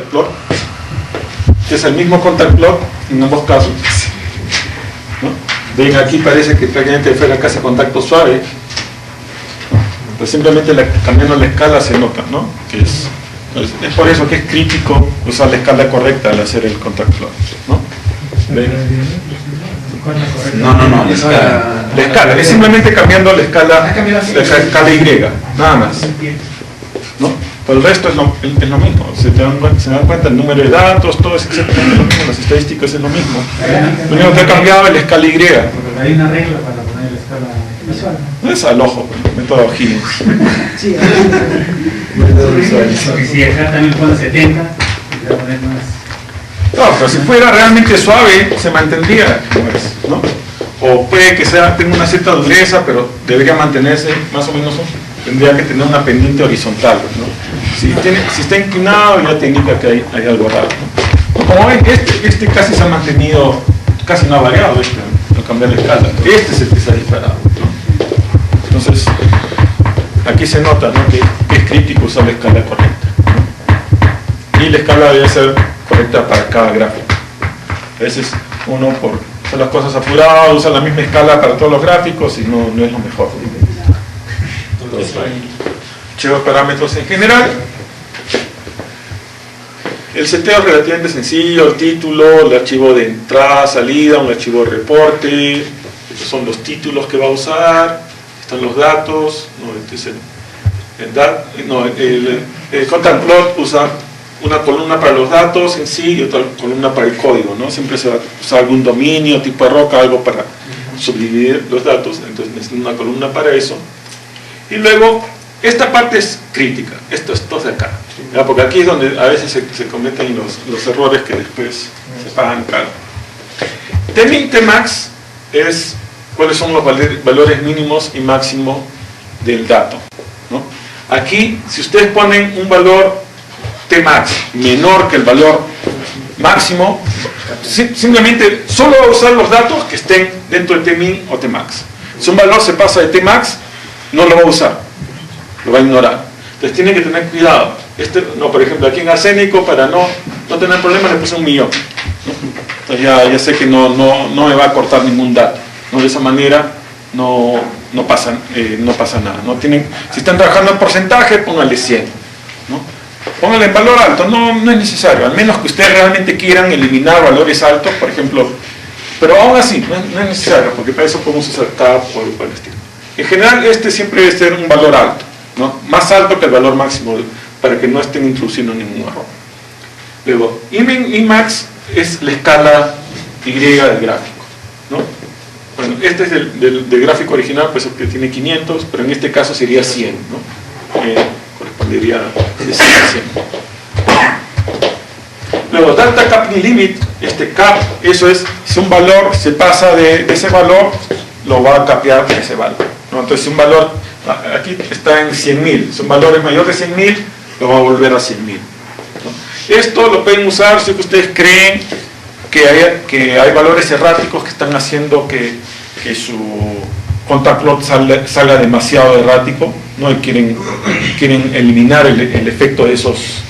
contact plot, que es el mismo contact plot en ambos casos, ¿no? Ven, aquí parece que prácticamente fuera casi contacto suave, ¿no? Pues simplemente cambiando la escala se nota, ¿no? Que es por eso que es crítico usar la escala correcta al hacer el contact plot, ¿no? ¿Ven? No, La escala, es simplemente cambiando la escala Y, nada más, ¿no? Pero el resto es lo mismo, se dan cuenta, el número de datos, todo es exactamente lo mismo, las estadísticas es lo mismo. Lo único que ha cambiado es la escala Y. Porque hay una regla para poner la escala visual. No es al ojo, método Higgins. Sí, porque si acá también pone 70, voy a poner más. No, pero si fuera realmente suave, se mantendría, ¿no? O puede que tenga una cierta dureza, pero debería mantenerse más o menos, tendría que tener una pendiente horizontal, ¿no? Si está inclinado, ya te indica que hay algo raro, ¿no? Como ven, este casi se ha mantenido, casi no ha variado al cambiar la escala. Este es el que se ha disparado, ¿no? Entonces, aquí se nota, ¿no? que es crítico usar la escala correcta, ¿no? Y la escala debe ser correcta para cada gráfico. A veces uno por hacer las cosas apurado usa la misma escala para todos los gráficos y no es lo mejor. Archivo de parámetros en general. El seteo es relativamente sencillo, el título, el archivo de entrada, salida, un archivo de reporte, estos son los títulos que va a usar, están los datos, el content plot usa una columna para los datos en sí y otra columna para el código, ¿no? Siempre se va a usar algún dominio, tipo de roca, algo para subdividir los datos, entonces necesito una columna para eso. Y luego, esta parte es crítica, esto de acá, ¿ya? Porque aquí es donde a veces se cometen los errores que después se pagan caro. Tmin Tmax es cuáles son los valores mínimos y máximos del dato, ¿no? Aquí, si ustedes ponen un valor Tmax menor que el valor máximo, simplemente solo va a usar los datos que estén dentro de Tmin o Tmax. Si un valor se pasa de Tmax, no lo va a usar, lo va a ignorar. Entonces tienen que tener cuidado. Por ejemplo, aquí en arsénico, para no tener problemas, le puse 1.000.000, ¿no? Entonces ya sé que no me va a cortar ningún dato, ¿no? De esa manera no pasa nada, ¿no? Si están trabajando en porcentaje, pónganle 100, ¿no? Pónganle en valor alto, no es necesario, al menos que ustedes realmente quieran eliminar valores altos, por ejemplo, pero aún así no es necesario, porque para eso podemos usar tab o algo por el estilo. En general, siempre debe ser un valor alto, ¿no? Más alto que el valor máximo, para que no estén introduciendo ningún error. Luego, Imin y Max es la escala Y del gráfico, ¿no? Bueno, este es del gráfico original, pues que tiene 500, pero en este caso sería 100, ¿no? Correspondería de 100 a 100. Luego, Data Capping Limit, cap, eso es, si un valor se pasa de ese valor, lo va a capear de ese valor, ¿no? Entonces, si un valor, aquí está en 100.000, si un valor es mayor de 100.000, lo va a volver a 100.000, ¿no? Esto lo pueden usar si ustedes creen que hay valores erráticos que están haciendo que su contact plot salga demasiado errático, ¿no? Y quieren eliminar el efecto de esos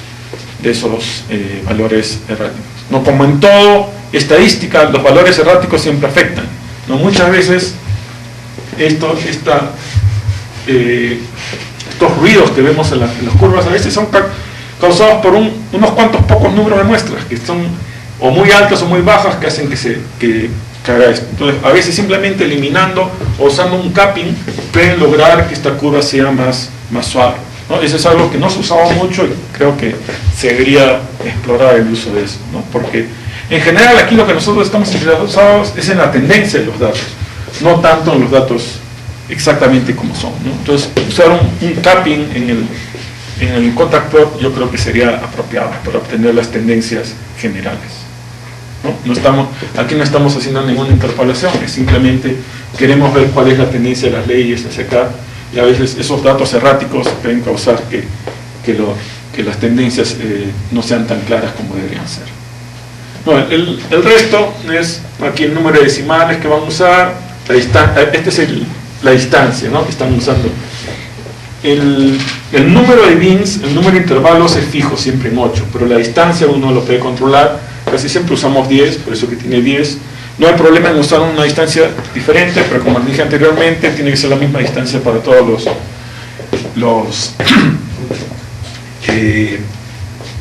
valores erráticos, ¿no? Como en todo estadística, los valores erráticos siempre afectan, ¿no? Muchas veces estos ruidos que vemos en las curvas a veces son causados por unos cuantos pocos números de muestras que son o muy altas o muy bajas, que hacen que haga esto. Entonces, a veces simplemente eliminando o usando un capping pueden lograr que esta curva sea más suave, ¿no? Eso es algo que no se usaba mucho y creo que se debería explorar el uso de eso, ¿no? Porque en general aquí lo que nosotros estamos interesados es en la tendencia de los datos, no tanto en los datos exactamente como son, ¿no? Entonces, usar un capping en el contact plot yo creo que sería apropiado para obtener las tendencias generales, ¿no? Aquí no estamos haciendo ninguna interpolación, es simplemente queremos ver cuál es la tendencia de las leyes hacia acá, y a veces esos datos erráticos pueden causar que las tendencias no sean tan claras como deberían ser. No, el resto es aquí el número de decimales que van a usar, esta es la distancia, ¿no? Que están usando el número de bins, el número de intervalos es fijo siempre en 8, pero la distancia uno lo puede controlar. Casi siempre usamos 10, por eso que tiene 10. No hay problema en usar una distancia diferente, pero como dije anteriormente, tiene que ser la misma distancia para todos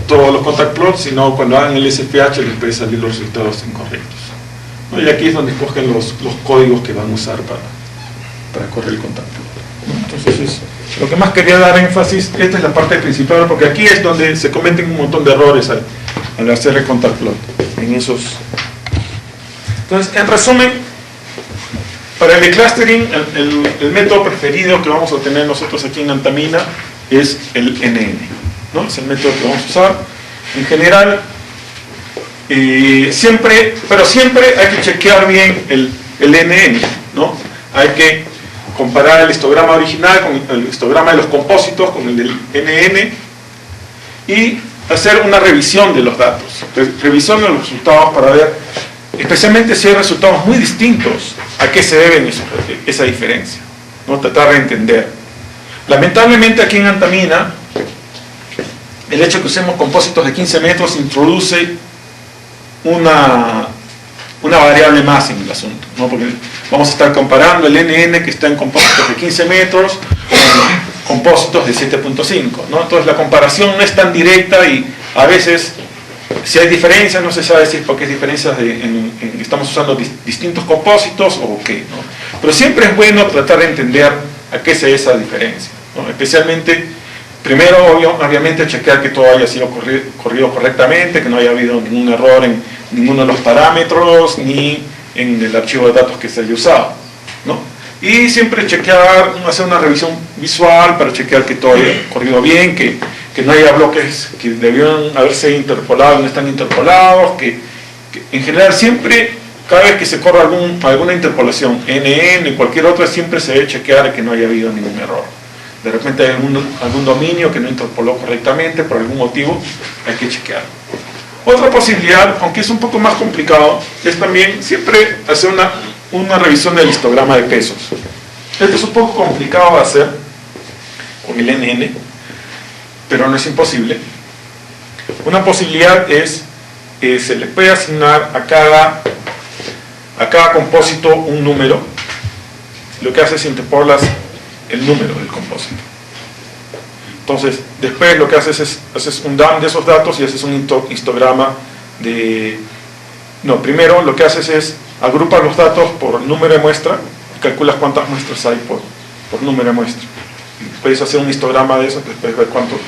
todos los contact plots, sino cuando hagan el SPH les puede salir los resultados incorrectos. ¿No? Y aquí es donde escogen los códigos que van a usar para correr el contact plot. ¿No? Entonces, lo que más quería dar énfasis, esta es la parte principal, porque aquí es donde se cometen un montón de errores al hacer el contact plot. Entonces, en resumen, para el clustering, el método preferido que vamos a tener nosotros aquí en Antamina es el NN, ¿no? Es el método que vamos a usar. En general, siempre hay que chequear bien el NN, ¿no? Hay que comparar el histograma original con el histograma de los compósitos con el del NN y hacer una revisión de los datos, revisión de los resultados para ver, especialmente si hay resultados muy distintos, a qué se deben esa diferencia, ¿no? Tratar de entender. Lamentablemente aquí en Antamina, el hecho de que usemos compósitos de 15 metros introduce una variable más en el asunto, ¿no? Porque vamos a estar comparando el NN que está en compósitos de 15 metros con compósitos de 7.5, ¿no? Entonces la comparación no es tan directa y a veces si hay diferencias no se sabe si es porque es diferencias estamos usando distintos compósitos o qué, ¿no? Pero siempre es bueno tratar de entender a qué se debe esa diferencia, ¿no? Especialmente, primero obviamente chequear que todo haya sido corrido correctamente, que no haya habido ningún error en ninguno de los parámetros ni en el archivo de datos que se haya usado, ¿no? Y siempre chequear, hacer una revisión visual para chequear que todo haya corrido bien, que no haya bloques que debieron haberse interpolado, no están interpolados, que en general siempre, cada vez que se corre alguna interpolación, NN, cualquier otra, siempre se debe chequear que no haya habido ningún error. De repente hay algún dominio que no interpoló correctamente, por algún motivo, hay que chequear. Otra posibilidad, aunque es un poco más complicado, es también siempre hacer una revisión del histograma de pesos. Esto es un poco complicado de hacer con el NN, pero no es imposible. Una posibilidad es, se le puede asignar a cada compósito un número. Lo que hace es interpolas el número del compósito. Entonces, después lo que haces es un dump de esos datos y haces un histograma de... No, primero lo que haces es agrupas los datos por número de muestra y calculas cuántas muestras hay por número de muestra. Puedes hacer un histograma de eso, después ver cuánto...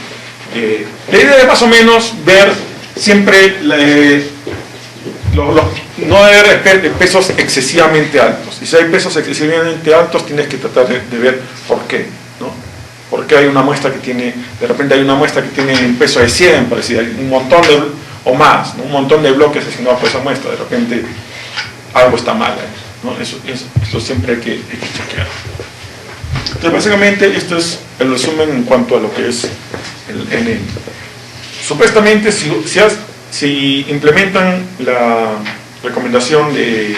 la idea es más o menos ver siempre no debe haber pesos excesivamente altos. Y si hay pesos excesivamente altos, tienes que tratar de ver por qué, ¿no? Porque hay una muestra que tiene, de repente hay una muestra que tiene un peso de 100, por decir, hay un montón o más, ¿no? Un montón de bloques asignados por esa muestra, de repente algo está mal, ¿no? Eso siempre hay que chequear. Entonces, básicamente, esto es el resumen en cuanto a lo que es el NN. Supuestamente, si implementan la recomendación de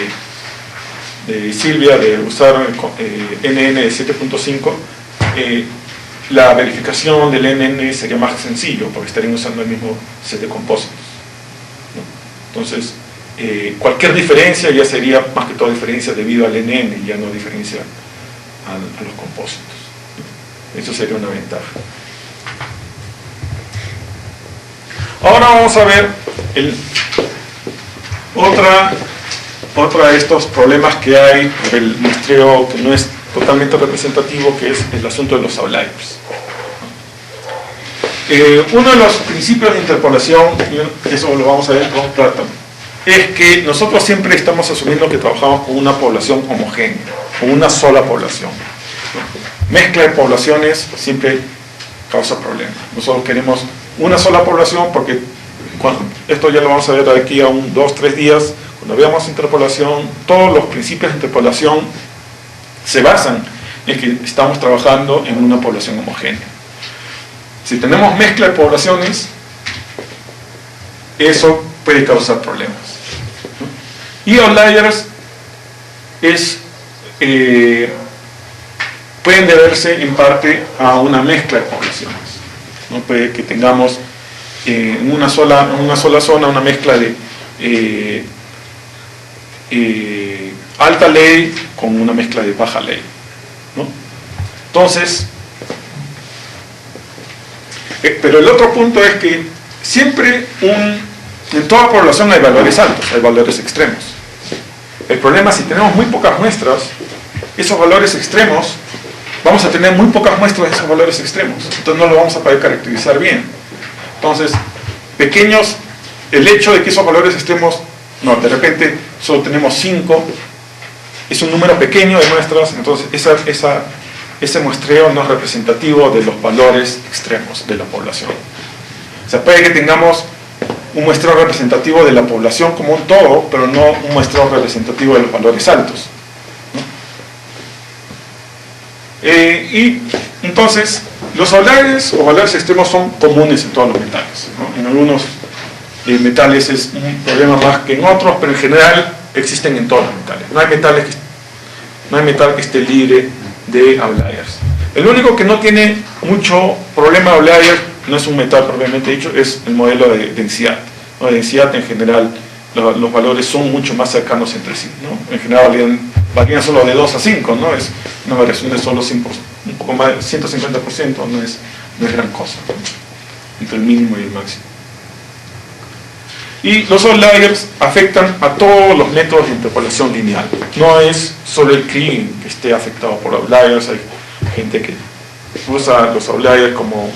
Silvia de usar NN de 7.5, la verificación del NN sería más sencillo porque estarían usando el mismo set de compósitos, ¿no? Entonces, cualquier diferencia ya sería más que todo diferencia debido al NN y ya no diferencia a los compósitos, ¿no? Eso sería una ventaja. Ahora vamos a ver otra de estos problemas que hay del muestreo que no es totalmente representativo, que es el asunto de los outliers. Uno de los principios de interpolación, y eso lo vamos a ver con Platon, es que nosotros siempre estamos asumiendo que trabajamos con una población homogénea, con una sola población, ¿no? Mezcla de poblaciones siempre causa problemas. Nosotros queremos una sola población porque esto ya lo vamos a ver de aquí a 2-3 días, cuando veamos interpolación, todos los principios de interpolación se basan en que estamos trabajando en una población homogénea. Si tenemos mezcla de poblaciones, eso puede causar problemas, ¿no? Y outliers es pueden deberse en parte a una mezcla de poblaciones, ¿no? Puede que tengamos en una sola zona una mezcla de alta ley con una mezcla de baja ley, ¿no? Entonces, pero el otro punto es que siempre en toda población hay valores altos, hay valores extremos. El problema es si tenemos muy pocas muestras, esos valores extremos, vamos a tener muy pocas muestras de esos valores extremos, entonces no lo vamos a poder caracterizar bien. Entonces, el hecho de que esos valores extremos, no, de repente solo tenemos 5, es un número pequeño de muestras, entonces ese muestreo no es representativo de los valores extremos de la población. O sea, puede que tengamos un muestreo representativo de la población como un todo, pero no un muestreo representativo de los valores altos, ¿no? Y entonces, los valores o valores extremos son comunes en todos los metales, ¿no? En algunos metales es un problema más que en otros, pero en general existen en todos los metales. No hay metal que esté libre de outliers. El único que no tiene mucho problema de outliers, no es un metal propiamente dicho, es el modelo de densidad. ¿No? De densidad en general los valores son mucho más cercanos entre sí, ¿no? En general varían solo de 2 a 5, ¿no? Es una variación de solo 5%, un poco más de 150%, no es gran cosa, ¿no? Entre el mínimo y el máximo. Y los outliers afectan a todos los métodos de interpolación lineal. No es solo el Kriging que esté afectado por outliers, hay gente que usa los outliers como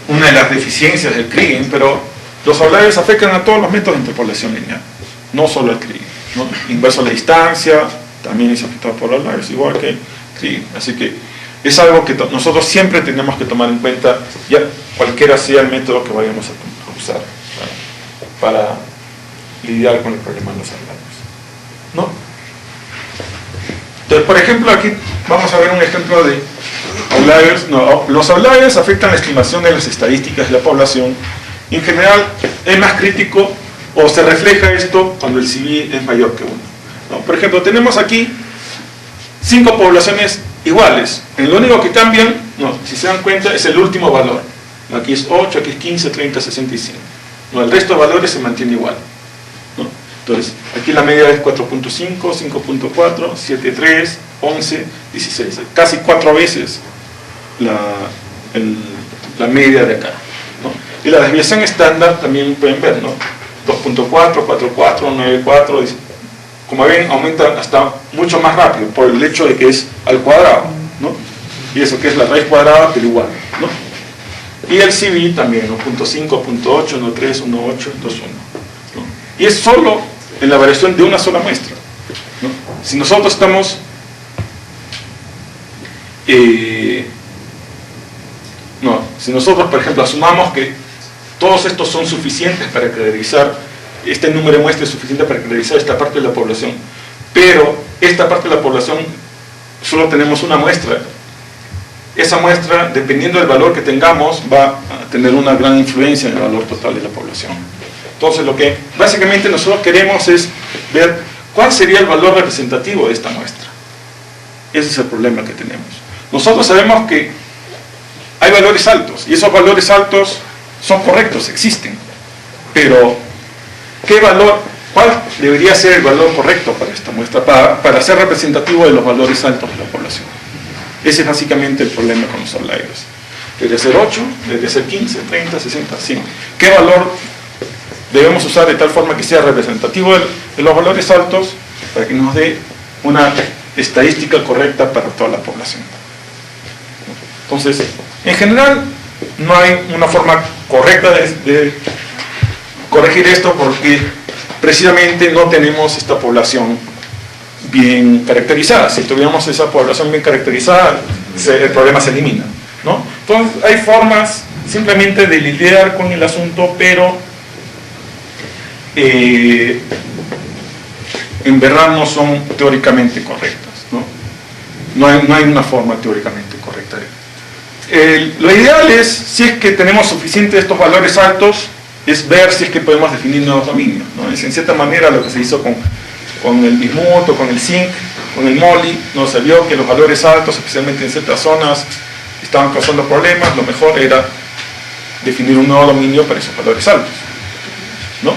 una de las deficiencias del Kriging, pero los outliers afectan a todos los métodos de interpolación lineal, no solo el Kriging, ¿no? Inverso a la distancia también es afectado por outliers, igual que el Kriging. Así que es algo que nosotros siempre tenemos que tomar en cuenta, ya cualquiera sea el método que vayamos a usar para lidiar con el problema de los outliers, ¿no? Entonces, por ejemplo, aquí vamos a ver un ejemplo de outliers. No, los outliers afectan la estimación de las estadísticas de la población. En general, es más crítico o se refleja esto cuando el CV es mayor que 1. ¿No? Por ejemplo, tenemos aquí 5 poblaciones iguales. Lo único que cambian, si se dan cuenta, es el último valor. Aquí es 8, aquí es 15, 30, 65. El resto de valores se mantiene igual, ¿no? Entonces, aquí la media es 4.5, 5.4, 7.3, 11, 16. Casi 4 veces la media de acá, ¿no? Y la desviación estándar también pueden ver, ¿no? 2.4, 4.4, 9.4, como ven, aumenta hasta mucho más rápido por el hecho de que es al cuadrado, ¿no? Y eso que es la raíz cuadrada, pero igual, ¿no? Y el CV también, 1.5, 1.8, 1.3, 1.8, 2.1, ¿no? Y es solo en la variación de una sola muestra, ¿no? Si nosotros estamos si nosotros, por ejemplo, asumamos que todos estos son suficientes para caracterizar, este número de muestras es suficiente para caracterizar esta parte de la población, pero esta parte de la población solo tenemos una muestra. Esa muestra, dependiendo del valor que tengamos, va a tener una gran influencia en el valor total de la población. Entonces, lo que básicamente nosotros queremos es ver cuál sería el valor representativo de esta muestra. Ese es el problema que tenemos. Nosotros sabemos que hay valores altos, y esos valores altos son correctos, existen, pero ¿cuál debería ser el valor correcto para esta muestra, para ser representativo de los valores altos de la población? Ese es básicamente el problema con los outliers. Debería ser 8, debería ser 15, 30, 60, 100. ¿Qué valor debemos usar de tal forma que sea representativo de los valores altos para que nos dé una estadística correcta para toda la población? Entonces, en general, no hay una forma correcta de corregir esto porque precisamente no tenemos esta población bien caracterizada. Si tuviéramos esa población bien caracterizada, el problema se elimina, ¿no? Entonces, hay formas simplemente de lidiar con el asunto, pero en verdad no son teóricamente correctas, ¿no? No hay una forma teóricamente correcta. Lo ideal es, si es que tenemos suficientes de estos valores altos, es ver si es que podemos definir nuevos dominios, ¿no? Es en cierta manera lo que se hizo con el bismuto, con el zinc, con el moly, ¿no? Se vio que los valores altos, especialmente en ciertas zonas, estaban causando problemas. Lo mejor era definir un nuevo dominio para esos valores altos, ¿no?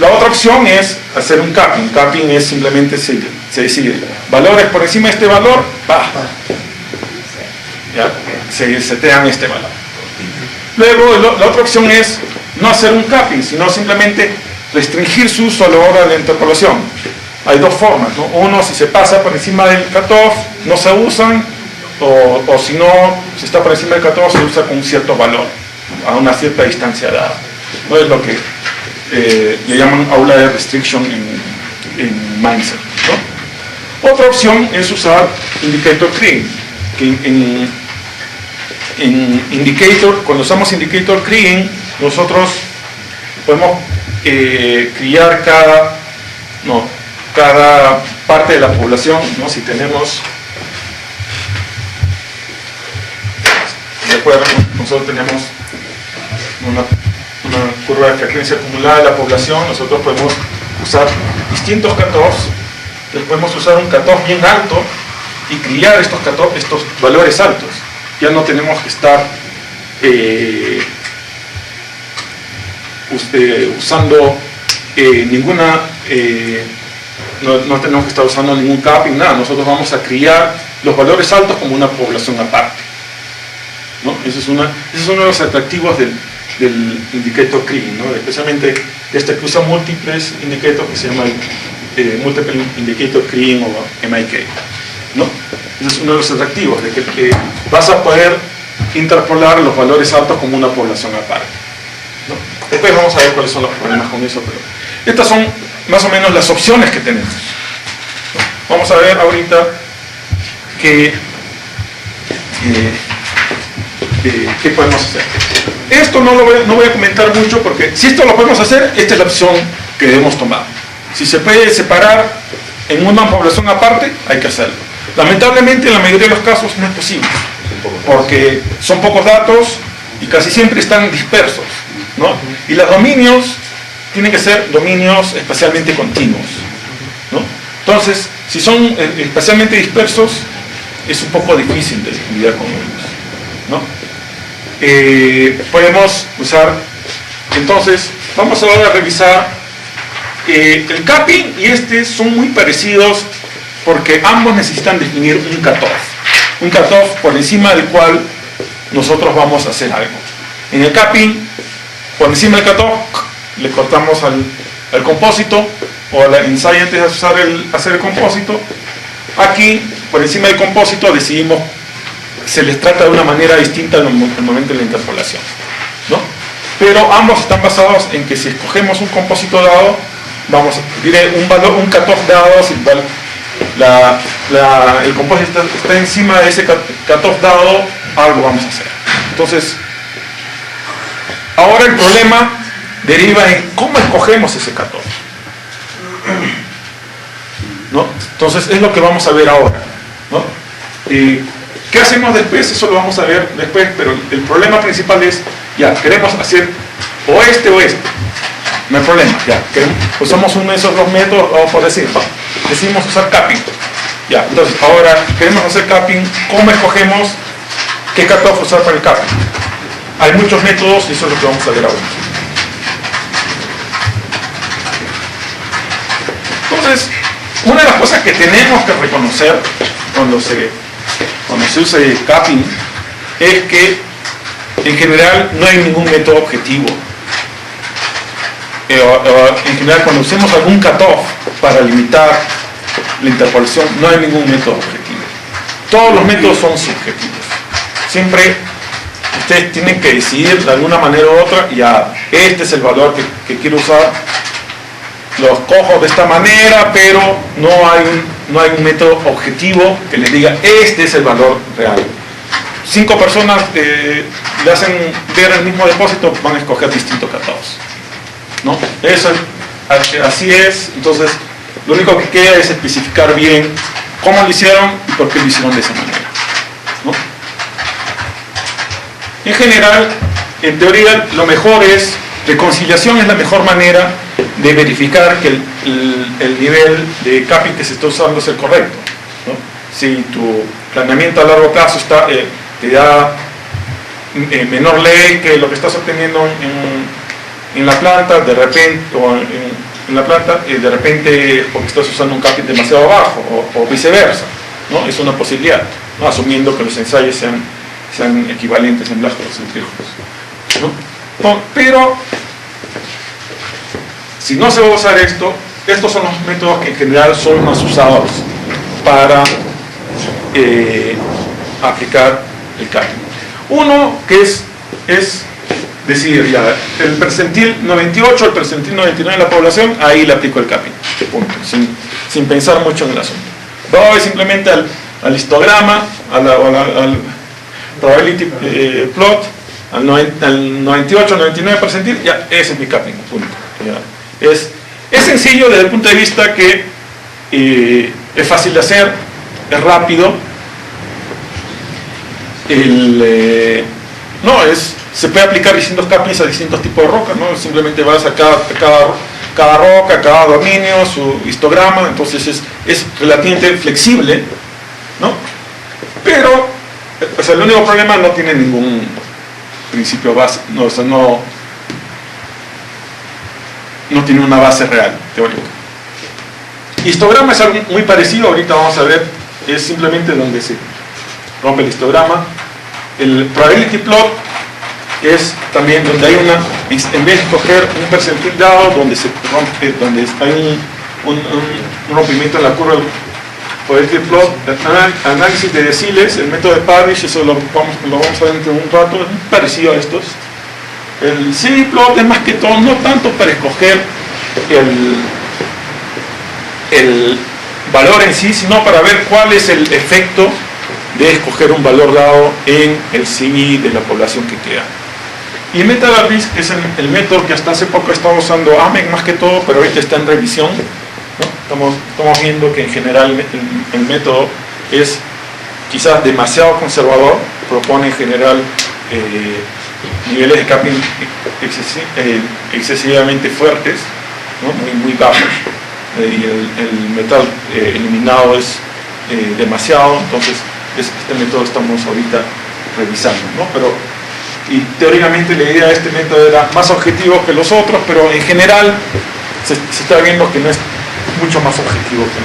La otra opción es hacer un capping. Capping es simplemente se decide valores por encima de este valor, ¿ya? Se setean este valor. Luego la otra opción es no hacer un capping, sino simplemente restringir su uso a la hora de la interpolación. Hay dos formas, ¿no? Uno, si se pasa por encima del cutoff, no se usan, o si no, si está por encima del cutoff, se usa con un cierto valor, a una cierta distancia dada. No es lo que le llaman outlier restriction en Mindset, ¿no? Otra opción es usar indicator kriging, que en indicator, cuando usamos indicator kriging, nosotros podemos criar cada parte de la población, ¿no? Si tenemos, recuerden, nosotros tenemos una curva de frecuencia acumulada de la población, nosotros podemos usar distintos cutoffs, entonces podemos usar un cutoff bien alto y criar estos valores altos. Ya no tenemos que estar usando ninguna, no tenemos que estar usando ningún capping, nada. Nosotros vamos a criar los valores altos como una población aparte, ¿no? Ese es uno de los atractivos del indicator kriging, ¿no? Especialmente este que usa múltiples indicators, que se llama Multiple Indicator Kriging o MIK, ¿no? Ese es uno de los atractivos, de que vas a poder interpolar los valores altos como una población aparte, ¿no? Después vamos a ver cuáles son los problemas con eso, pero estas son más o menos las opciones que tenemos, ¿no? Vamos a ver ahorita qué podemos hacer. Esto no voy a comentar mucho, porque si esto lo podemos hacer, esta es la opción que debemos tomar. Si se puede separar en una población aparte, hay que hacerlo. Lamentablemente, en la mayoría de los casos no es posible, porque son pocos datos y casi siempre están dispersos, ¿no? Y los dominios tienen que ser dominios espacialmente continuos, ¿no? Entonces, si son espacialmente dispersos, es un poco difícil de lidiar con ellos, ¿no? Podemos usar, entonces, vamos ahora a revisar el capping y son muy parecidos, porque ambos necesitan definir un cutoff por encima del cual nosotros vamos a hacer algo. En el capping, por encima del cutoff, le cortamos al compósito, o en Scientist hacer el compósito. Aquí, por encima del compósito, decidimos, se les trata de una manera distinta al momento de la interpolación, ¿no? Pero ambos están basados en que si escogemos un compósito dado, diré un cutoff dado, si el compósito está encima de ese cutoff dado, algo vamos a hacer. Entonces, ahora el problema deriva en cómo escogemos ese cutoff, ¿no? Entonces, es lo que vamos a ver ahora, ¿no? ¿Qué hacemos después? Eso lo vamos a ver después, pero el problema principal es, ya, queremos hacer o este, no hay problema, ya, usamos uno de esos dos métodos, vamos por decir, decidimos usar capping, ya, entonces ahora queremos hacer capping, ¿cómo escogemos qué cutoff usar para el capping? Hay muchos métodos y eso es lo que vamos a ver ahora. Entonces, una de las cosas que tenemos que reconocer cuando se usa el capping es que en general no hay ningún método objetivo. En general, cuando usemos algún cutoff para limitar la interpolación, no hay ningún método objetivo. Todos los métodos son subjetivos. Siempre ustedes tienen que decidir de alguna manera u otra, ya, este es el valor que quiero usar, los cojo de esta manera, pero no hay un método objetivo que les diga, este es el valor real. 5 personas le hacen ver el mismo depósito, van a escoger distintos cutoffs, ¿no? Así es. Entonces, lo único que queda es especificar bien cómo lo hicieron y por qué lo hicieron de esa manera, ¿no? En general, en teoría, lo mejor es reconciliación es la mejor manera de verificar que el nivel de capping que se está usando es el correcto, ¿no? Si tu planeamiento a largo plazo te da menor ley que lo que estás obteniendo en la planta, de repente, o en la planta, de repente porque estás usando un capping demasiado bajo, o viceversa, ¿no? Es una posibilidad, ¿no? Asumiendo que los ensayos sean equivalentes en blastos centrífugos, ¿no? Pero si no se va a usar estos son los métodos que en general son más usados para aplicar el capping. Uno que es decir, ya, el percentil 98, el percentil 99 de la población, ahí le aplico el capping, punto, sin pensar mucho en el asunto. Voy simplemente al histograma, al probability plot, al 98, 99 percentil, ya, ese es mi capping, punto. Ya. Es sencillo desde el punto de vista que es fácil de hacer, es rápido, se puede aplicar distintos cappings a distintos tipos de rocas, ¿no? Simplemente vas a cada roca, cada dominio, su histograma, entonces es relativamente flexible, ¿no? Pero el único problema no tiene ningún principio base, no tiene una base real, teórica. Histograma es algo muy parecido, ahorita vamos a ver, es simplemente donde se rompe el histograma. El probability plot es también donde hay en vez de coger un percentil dado, donde se rompe, donde hay un rompimiento en la curva del probability plot, análisis de deciles, el método de Parrish, eso lo vamos a ver dentro de un rato, es muy parecido a estos. El CD plot es más que todo, no tanto para escoger el valor en sí, sino para ver cuál es el efecto de escoger un valor dado en el CI de la población que queda. Y el MetaRisk es el método que hasta hace poco estaba usando AMEC más que todo, pero ahorita está en revisión, ¿no? Estamos viendo que en general el método es quizás demasiado conservador, propone en general niveles de capping excesivamente fuertes, ¿no? muy bajos, y el metal eliminado es demasiado, entonces este método estamos ahorita revisando, ¿no? Y teóricamente la idea de este método era más objetivo que los otros, pero en general se está viendo que no es mucho más objetivo que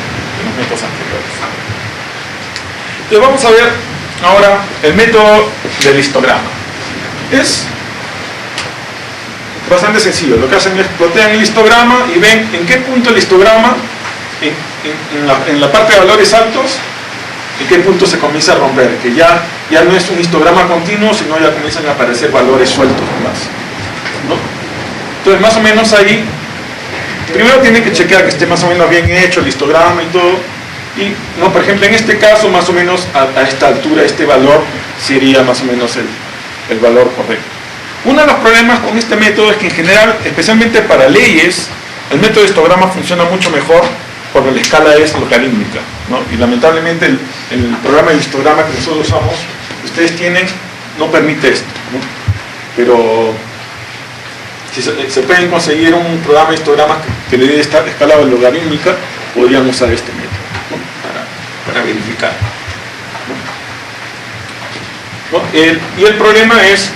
los métodos anteriores. Entonces vamos a ver ahora el método del histograma. Es bastante sencillo, lo que hacen es plotean el histograma y ven en qué punto el histograma, en la parte de valores altos, en qué punto se comienza a romper, que ya no es un histograma continuo, sino ya comienzan a aparecer valores sueltos más, ¿no? Entonces más o menos ahí, primero tienen que chequear que esté más o menos bien hecho el histograma y todo, y no, por ejemplo en este caso más o menos a esta altura este valor sería más o menos el valor correcto. Uno de los problemas con este método es que en general, especialmente para leyes, el método de histograma funciona mucho mejor porque la escala es logarítmica, ¿no? Y lamentablemente el programa de histograma que nosotros usamos, ustedes tienen, no permite esto, ¿no? Pero si se pueden conseguir un programa de histograma que le dé esta escala logarítmica, podrían usar este método, ¿no? para verificar, ¿no? Y el problema es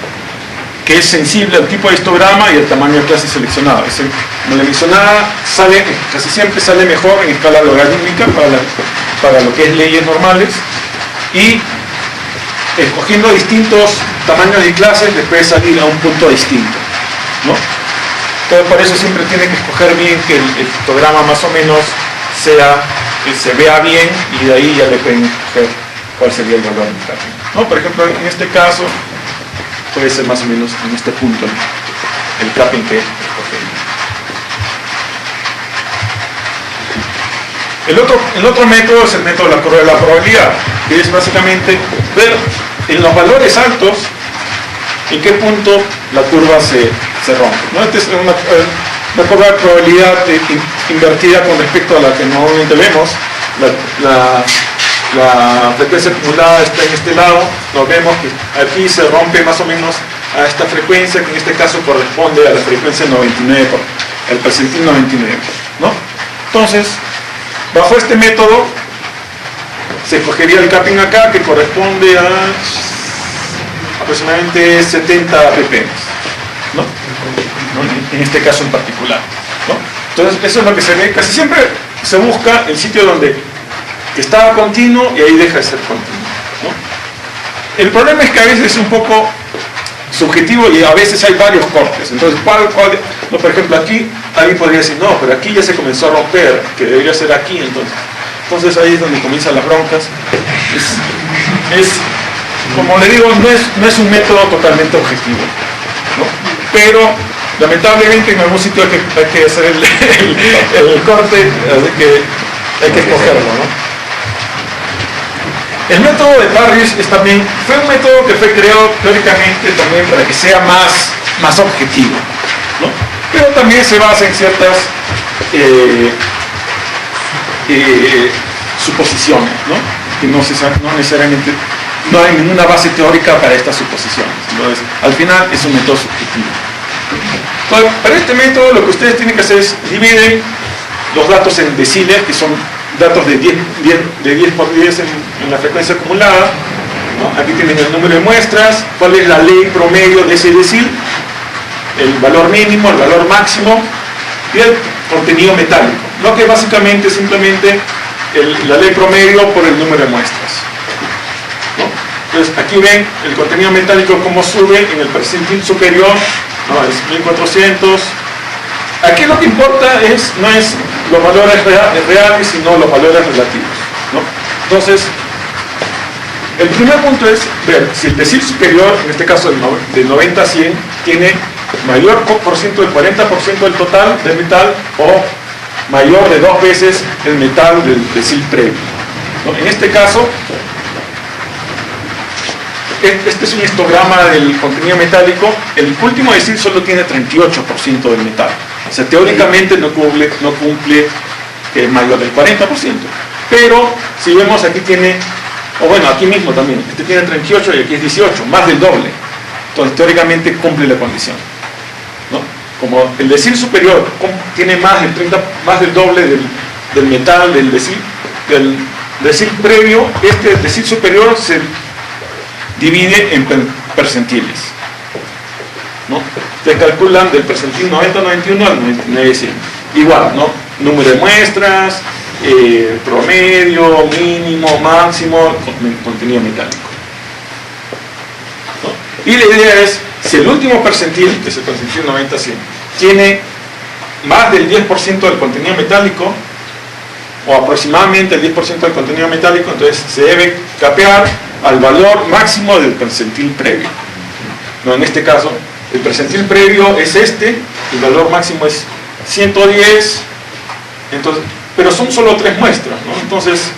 que es sensible al tipo de histograma y al tamaño de clase seleccionada. Como la mencionada, casi siempre sale mejor en escala logarítmica para lo que es leyes normales, y escogiendo distintos tamaños de clases les puede salir a un punto distinto, ¿no? Entonces por eso siempre tiene que escoger bien que el histograma más o menos se vea bien, y de ahí ya le pueden escoger cuál sería el valor del capping, ¿no? Por ejemplo, en este caso puede ser más o menos en este punto el capping que escogemos. El otro método es el método de la curva de la probabilidad, que es básicamente ver en los valores altos en qué punto la curva se rompe, ¿no? Esta es una curva de probabilidad invertida con respecto a la que normalmente vemos. La frecuencia acumulada está en este lado, nos vemos que aquí se rompe más o menos a esta frecuencia, que en este caso corresponde a la frecuencia 99, el percentil 99, ¿no? Entonces, bajo este método, se escogería el capping acá, que corresponde a aproximadamente 70 ppm, ¿no? En este caso en particular, ¿no? Entonces, eso es lo que se ve. Casi siempre se busca el sitio donde estaba continuo y ahí deja de ser continuo, ¿no? El problema es que a veces es un poco subjetivo y a veces hay varios cortes. Entonces, no, por ejemplo, aquí alguien podría decir, no, pero aquí ya se comenzó a romper, que debería ser aquí, entonces ahí es donde comienzan las broncas. Como le digo, no es un método totalmente objetivo, ¿no? Pero lamentablemente en algún sitio hay que hacer el corte, así que hay que escogerlo, ¿no? El método de Parrish fue un método que fue creado teóricamente también para que sea más objetivo, ¿no? Pero también se basa en ciertas suposiciones, ¿no? Que no necesariamente, no hay ninguna base teórica para estas suposiciones. Entonces, al final es un método subjetivo. Entonces, para este método lo que ustedes tienen que hacer es dividir los datos en deciles, que son datos de 10 por 10 en la frecuencia acumulada, ¿no? Aquí tienen el número de muestras, cuál es la ley promedio de ese decil, el valor mínimo, el valor máximo y el contenido metálico, lo que básicamente es simplemente la ley promedio por el número de muestras, ¿no? Entonces aquí ven el contenido metálico cómo sube en el percentil superior, ¿no? Es 1400. Aquí lo que importa no es los valores reales, sino los valores relativos, ¿no? Entonces, el primer punto es ver si el decil superior, en este caso del 90 a 100, tiene mayor por ciento del 40% del total de metal o mayor de 2 veces el metal del decil previo, ¿no? En este caso, este es un histograma del contenido metálico. El último decil solo tiene 38% del metal. O sea, teóricamente no cumple que es mayor del 40%. Pero, si vemos aquí tiene, o bueno, aquí mismo también, este tiene 38 y aquí es 18, más del doble. Entonces, teóricamente cumple la condición, ¿no? Como el decil superior tiene más del doble del metal del decil previo, este decil superior se divide en percentiles, ¿no? Se calculan del percentil 90-91 al 99-100. Igual, ¿no? Número de muestras, promedio, mínimo, máximo, contenido metálico, ¿no? Y la idea es, si el último percentil, que es el percentil 90-100, tiene más del 10% del contenido metálico, o aproximadamente el 10% del contenido metálico, entonces se debe capear al valor máximo del percentil previo, ¿no? En este caso, el percentil previo es el valor máximo es 110, entonces, pero son solo 3 muestras, ¿no? Entonces,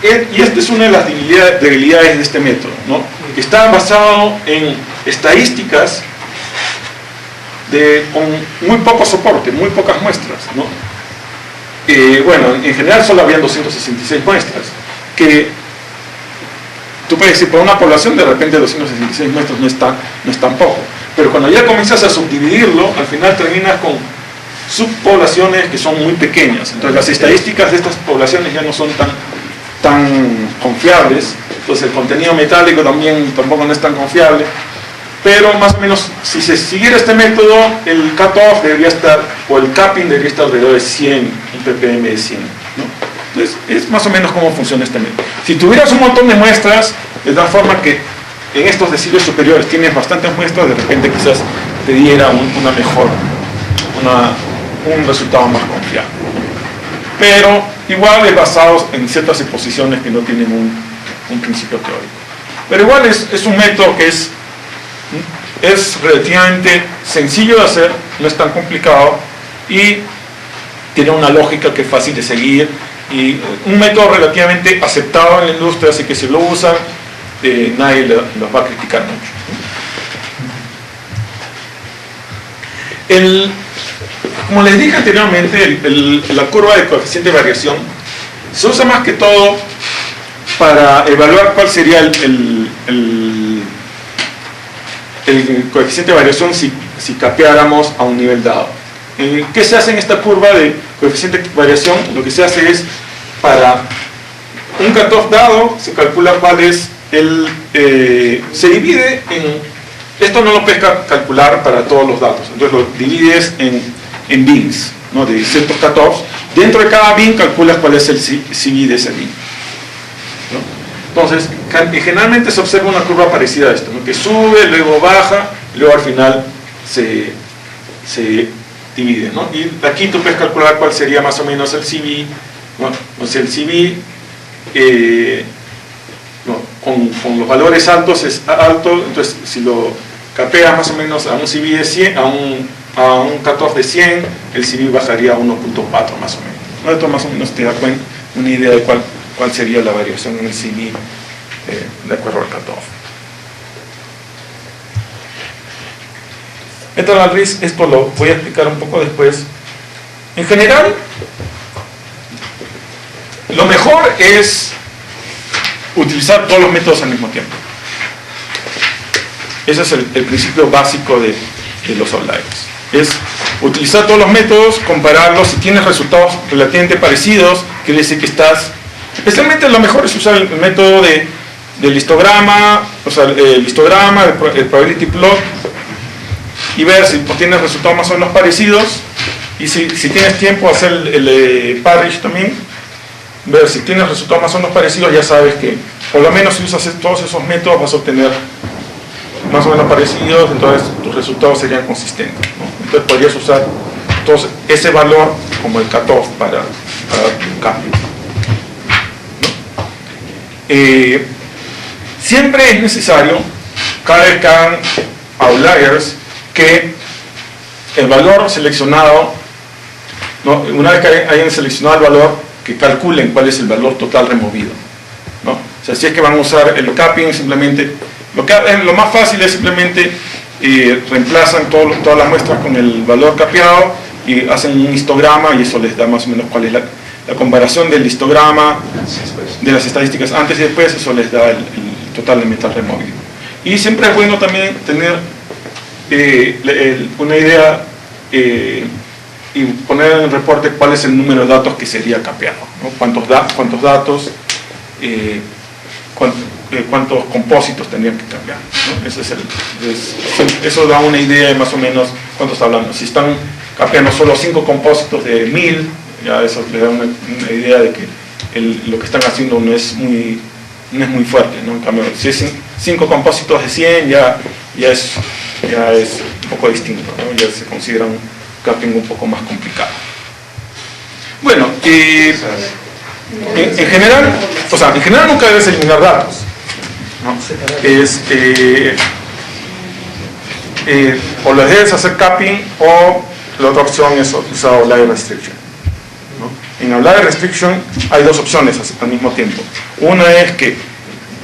y esta es una de las debilidades de este método, ¿no? Está basado en estadísticas con muy poco soporte, muy pocas muestras, ¿no? Bueno, en general solo habían 266 muestras, que tú puedes decir, por una población de repente 266 muestras no es tan poco, pero cuando ya comienzas a subdividirlo, al final terminas con subpoblaciones que son muy pequeñas. Entonces las estadísticas de estas poblaciones ya no son tan confiables. Entonces el contenido metálico tampoco no es tan confiable, pero más o menos si se siguiera este método, el cutoff debería estar, o el capping debería estar alrededor de 100, un ppm de 100, ¿no? Entonces es más o menos cómo funciona este método. Si tuvieras un montón de muestras, de tal forma que en estos deciles superiores tienes bastantes muestras, de repente quizás te diera un resultado más confiable. Pero igual es basado en ciertas suposiciones que no tienen un principio teórico. Pero igual es un método que es relativamente sencillo de hacer, no es tan complicado y tiene una lógica que es fácil de seguir y un método relativamente aceptado en la industria, así que si lo usan, nadie los va a criticar mucho. Como les dije anteriormente, la curva de coeficiente de variación se usa más que todo para evaluar cuál sería el coeficiente de variación si capeáramos a un nivel dado. ¿Qué se hace en esta curva de coeficiente de variación? Lo que se hace es, para un cutoff dado, se calcula cuál es se divide en, esto no lo puedes calcular para todos los datos, entonces lo divides en bins, ¿no? De ciertos cutoffs. Dentro de cada bin calculas cuál es el CV de ese bin, ¿no? Entonces, generalmente se observa una curva parecida a esto, ¿no? Que sube, luego baja, y luego al final se divide, ¿no? Y aquí tú puedes calcular cuál sería más o menos el CV, bueno, o sea, el CV con los valores altos es alto, entonces si lo capeas más o menos a un CV de 100, a un cutoff de 100, el CV bajaría a 1.4 más o menos, ¿no? Esto más o menos te da una idea de cuál sería la variación en el CV de acuerdo al cutoff. Metal risk, esto lo voy a explicar un poco después. En general, lo mejor es utilizar todos los métodos al mismo tiempo. Ese es el principio básico de los outliers. Es utilizar todos los métodos, compararlos. Si tienes resultados relativamente parecidos, quiere decir que estás... Especialmente lo mejor es usar el método del histograma, o sea, el histograma, el probability plot, y ver si tienes resultados más o menos parecidos, y si tienes tiempo hacer el Parrish también, ver si tienes resultados más o menos parecidos. Ya sabes que por lo menos si usas todos esos métodos vas a obtener más o menos parecidos, entonces tus resultados serían consistentes, ¿no? Entonces podrías usar ese valor como el cutoff para tu cambio, ¿no? Siempre es necesario, cada vez que hagan outliers, que el valor seleccionado, ¿no? Una vez que hayan seleccionado el valor, que calculen cuál es el valor total removido, ¿no? O sea, si es que van a usar el capping, simplemente lo más fácil es simplemente reemplazan todas las muestras con el valor capeado y hacen un histograma, y eso les da más o menos cuál es la comparación del histograma de las estadísticas antes y después. Eso les da el total de metal removido. Y siempre es bueno también tener una idea y poner en el reporte cuál es el número de datos que sería capeado, ¿no? Cuántos datos, cuántos compósitos tendrían que cambiar, ¿no? Eso da una idea de más o menos cuánto está hablando. Si están capeando solo 5 compósitos de 1000, ya eso les da una idea de que lo que están haciendo no es muy fuerte, ¿no? En cambio, si es 5 compósitos de 100, ya es un poco distinto, ¿no? Ya se considera un capping un poco más complicado. Bueno, en general nunca debes eliminar datos, ¿no? O les debes hacer capping, o la otra opción es usar outlier restriction, ¿no? En outlier restriction hay dos opciones al mismo tiempo. Una es que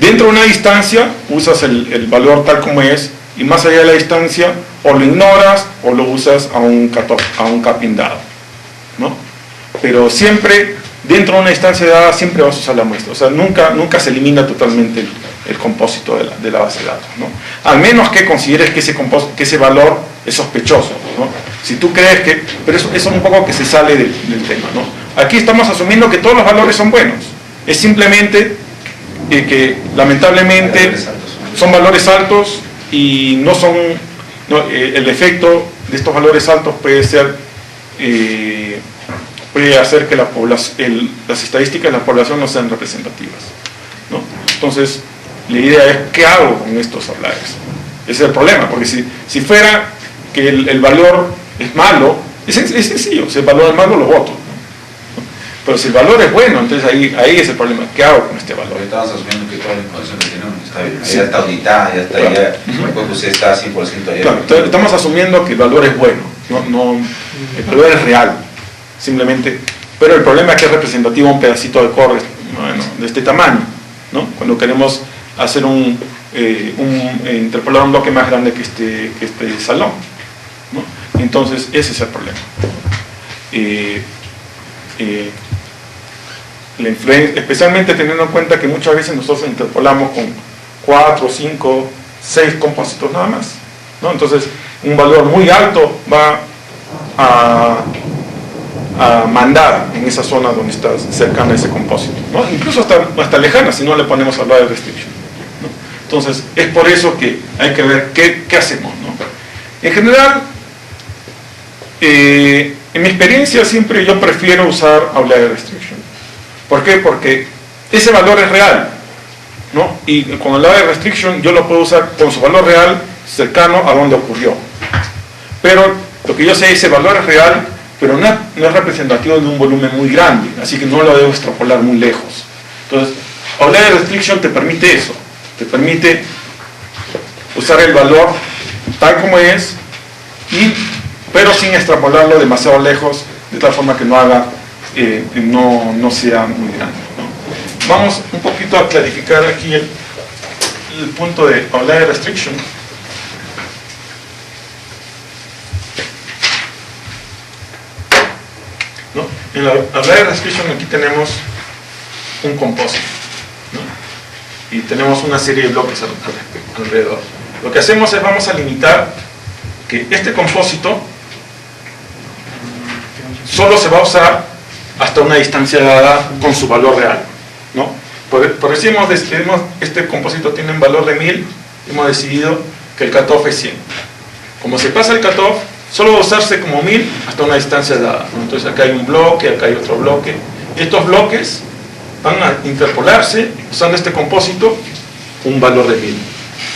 dentro de una distancia usas el valor tal como es, y más allá de la distancia o lo ignoras o lo usas a un capping dado, ¿no? Pero siempre dentro de una distancia dada siempre vas a usar la muestra. O sea, nunca se elimina totalmente el compósito de la base de datos, ¿no? Al menos que consideres que ese valor es sospechoso, ¿no? Si tú crees que... Pero eso es un poco que se sale del tema, ¿no? Aquí estamos asumiendo que todos los valores son buenos. Es simplemente que lamentablemente son valores altos, y no son... el efecto de estos valores altos puede hacer que las estadísticas de la población no sean representativas, ¿no? Entonces, la idea es, ¿qué hago con estos outliers? Ese es el problema, porque si fuera que el valor es malo, es sencillo. Si el valor es malo, lo voto, ¿no? Pero si el valor es bueno, entonces ahí es el problema. ¿Qué hago con este valor? Porque estamos asumiendo que toda la información que tenemos está bien, ya está auditada, ya está, claro. Ya usted está 100% allá. Claro, entonces estamos asumiendo que el valor es bueno, el valor es real, simplemente. Pero el problema es que es representativo a un pedacito de core, bueno, de este tamaño, ¿no? Cuando queremos hacer interpolar un bloque más grande que este salón, ¿no? Entonces ese es el problema. La influencia, especialmente teniendo en cuenta que muchas veces nosotros interpolamos con 4, 5, 6 compósitos nada más, ¿no? Entonces, un valor muy alto va a mandar en esa zona donde está cercana a ese compósito, ¿no? Incluso hasta lejana si no le ponemos outlier restriction, ¿no? Entonces, es por eso que hay que ver qué hacemos, ¿no? En general, en mi experiencia siempre yo prefiero usar outlier restriction. ¿Por qué? Porque ese valor es real, ¿no? Y con outlier restriction yo lo puedo usar con su valor real cercano a donde ocurrió. Pero lo que yo sé, ese valor es real, pero no es representativo de un volumen muy grande, así que no lo debo extrapolar muy lejos. Entonces, outlier restriction te permite eso, te permite usar el valor tal como es, pero sin extrapolarlo demasiado lejos, de tal forma que no haga, no sea muy grande, ¿no? Vamos un poquito a clarificar aquí el punto de outlier restriction. ¿No? En la outlier restriction aquí tenemos un compósito, ¿no? Y tenemos una serie de bloques alrededor. Lo que hacemos es vamos a limitar que este compósito solo se va a usar hasta una distancia dada con su valor real, ¿no? Por decir, este compósito tiene un valor de 1000, hemos decidido que el cutoff es 100. Como se pasa el cutoff, solo va a usarse como 1000 hasta una distancia dada, ¿no? Entonces acá hay un bloque, acá hay otro bloque, y estos bloques van a interpolarse usando este compósito un valor de 1000,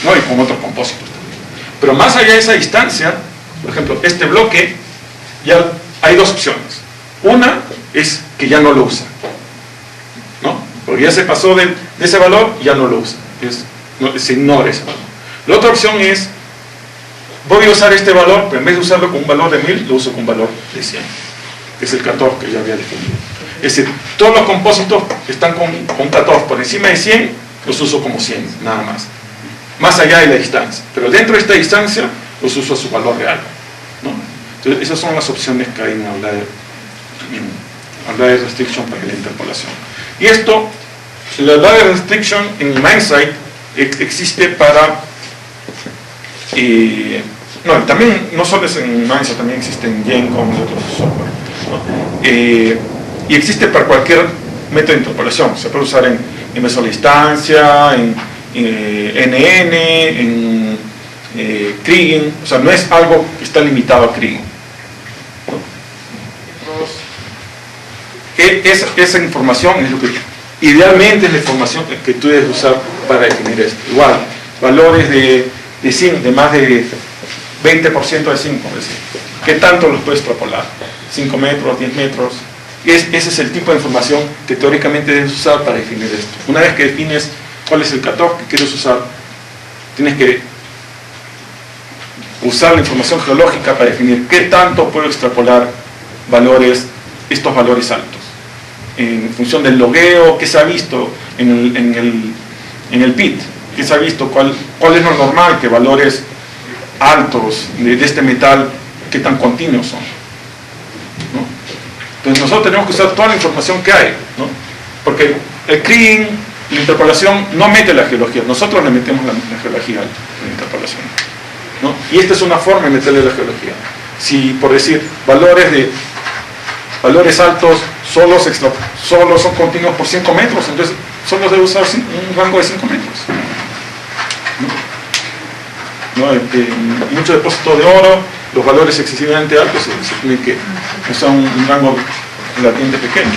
¿no? Y con otros compósitos. Pero más allá de esa distancia, por ejemplo, este bloque, ya hay dos opciones. Una es que ya no lo usa, ¿no? Porque ya se pasó de ese valor, ya no lo usa, se ignora ese valor. La otra opción es, voy a usar este valor, pero en vez de usarlo con un valor de 1000, lo uso con un valor de 100, que es el cutoff que ya había definido. Es decir, todos los compósitos que están con cutoff por encima de 100, los uso como 100, nada más allá de la distancia, pero dentro de esta distancia los uso a su valor real, ¿no? Entonces esas son las opciones que hay en outlier restriction para la interpolación. Y esto, la outlier restriction en MindSight existe para también no solo es en MindSight, también existe en Gencom y otros software, ¿no? Y existe para cualquier método de interpolación. Se puede usar en mesola distancia, en NN, en Kriging, o sea, no es algo que está limitado a Kriging, ¿no? Esa información es lo que idealmente es la información que tú debes usar para definir esto. Igual, valores de zinc, de más de 20% de zinc, por decir. ¿Qué tanto los puedes extrapolar? 5 metros, 10 metros. Ese es el tipo de información que teóricamente debes usar para definir esto. Una vez que defines cuál es el cutoff que quieres usar, tienes que usar la información geológica para definir qué tanto puedo extrapolar estos valores altos. En función del logueo, qué se ha visto en el pit, qué se ha visto, cuál es lo normal, que valores altos de este metal, qué tan continuos son, ¿no? Entonces nosotros tenemos que usar toda la información que hay, ¿no? Porque el Kriging, la interpolación, no mete la geología, nosotros le metemos la geología a la interpolación, ¿no? Y esta es una forma de meterle la geología. Si, por decir, valores altos solo son continuos por 5 metros, entonces solo debe usar un rango de 5 metros, ¿no? En muchos depósitos de oro, los valores excesivamente altos se tienen que usar un rango relativamente pequeño.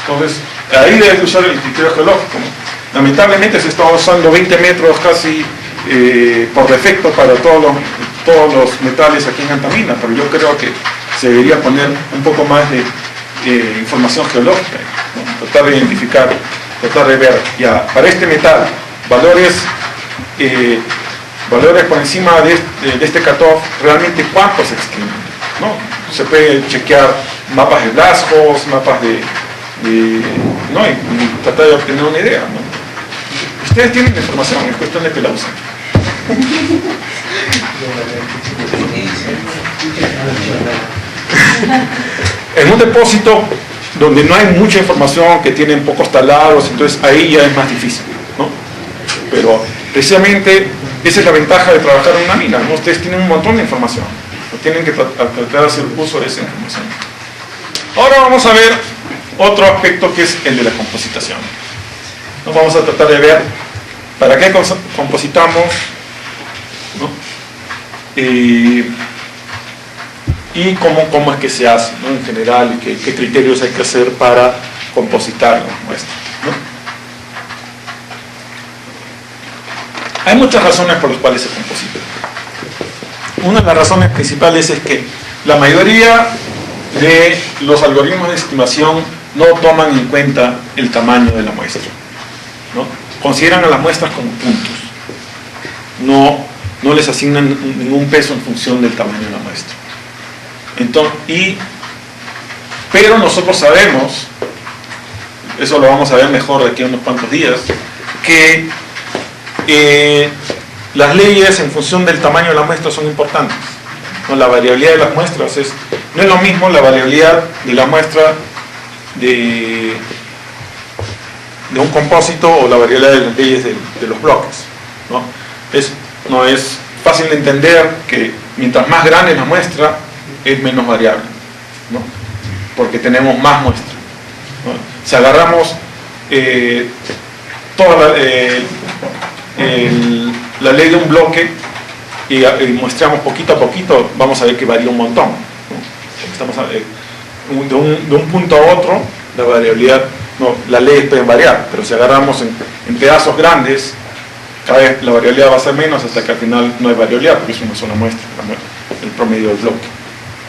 Entonces, ahí debes usar el criterio geológico, ¿no? Lamentablemente se está usando 20 metros casi por defecto para todos los metales aquí en Antamina, pero yo creo que se debería poner un poco más de información geológica, ¿no? Tratar de identificar, tratar de ver ya para este metal valores por encima de este cutoff, realmente cuántos se extienden, ¿no? Se puede chequear mapas de Blastos, mapas ¿no? y tratar de obtener una idea, ¿no? Ustedes tienen la información, es cuestión de que la usen. En un depósito donde no hay mucha información, que tienen pocos talados, entonces ahí ya es más difícil, ¿no? pero precisamente esa es la ventaja de trabajar en una mina, ¿no? Ustedes tienen un montón de información, no tienen que tratar de hacer uso de esa información. Ahora vamos a ver otro aspecto que es el de la compositación. Nos vamos a tratar de ver para qué compositamos, ¿no? Y cómo es que se hace, ¿no? En general, y qué criterios hay que hacer para compositar las muestras, ¿no? Hay muchas razones por las cuales se composita. Una de las razones principales es que la mayoría de los algoritmos de estimación no toman en cuenta el tamaño de la muestra, ¿no? Consideran a las muestras como puntos, no les asignan ningún peso en función del tamaño de la muestra. Entonces, pero nosotros sabemos, eso lo vamos a ver mejor de aquí a unos cuantos días, que las leyes en función del tamaño de la muestra son importantes, ¿no? La variabilidad de las muestras no es lo mismo la variabilidad de la muestra de un compósito o la variabilidad de las leyes de los bloques, ¿no? No es fácil de entender que mientras más grande es la muestra es menos variable, ¿no? Porque tenemos más muestras, ¿no? Si agarramos toda la ley de un bloque y muestramos poquito a poquito, vamos a ver que varía un montón, ¿no? De un punto a otro la variabilidad, las leyes pueden variar, pero si agarramos en pedazos grandes, cada vez la variabilidad va a ser menos hasta que al final no hay variabilidad porque es una sola muestra, el promedio del bloque,